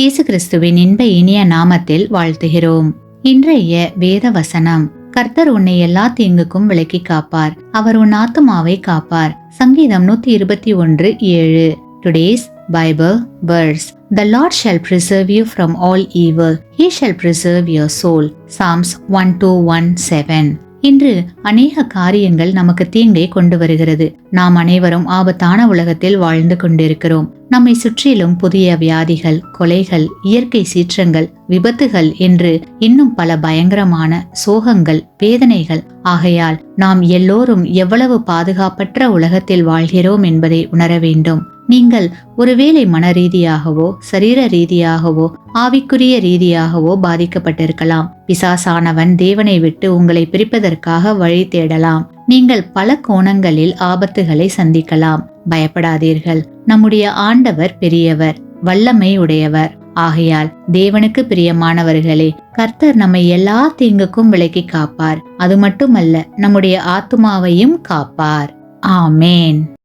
இயேசு கிறிஸ்துவின் இன்ப இனிய நாமத்தில் வாழ்த்துகிறோம். இன்றைய வேத வசனம்: கர்த்தர் உன்னை எல்லா தீங்குக்கும் விலக்கி காப்பார், அவர் உன் ஆத்துமாவை காப்பார். சங்கீதம் 121:7. Today's Bible verse: The Lord shall preserve you from all evil, He shall preserve your soul. Psalms 121:7. இன்று அநேக காரியங்கள் நமக்கு தீங்கை கொண்டு வருகிறது. நாம் அனைவரும் ஆபத்தான உலகத்தில் வாழ்ந்து கொண்டிருக்கிறோம். நம்மை சுற்றிலும் புதிய வியாதிகள், கொலைகள், இயற்கை சீற்றங்கள், விபத்துகள் என்று இன்னும் பல பயங்கரமான சோகங்கள், வேதனைகள். ஆகையால் நாம் எல்லோரும் எவ்வளவு பாதுகாப்பற்ற உலகத்தில் வாழ்கிறோம் என்பதை உணர வேண்டும். நீங்கள் ஒருவேளை மன ரீதியாகவோ, சரீர ரீதியாகவோ, ஆவிக்குரிய ரீதியாகவோ பாதிக்கப்பட்டிருக்கலாம். பிசாசானவன் தேவனை விட்டு உங்களை பிரிப்பதற்காக வழி தேடலாம். நீங்கள் பல கோணங்களில் ஆபத்துகளை சந்திக்கலாம். பயப்படாதீர்கள். நம்முடைய ஆண்டவர் பெரியவர், வல்லமை உடையவர். ஆகையால் தேவனுக்கு பிரியமானவர்களே, கர்த்தர் நம்மை எல்லா தீங்குக்கும் விலக்கி காப்பார். அது மட்டுமல்ல, நம்முடைய ஆத்துமாவையும் காப்பார். ஆமேன்.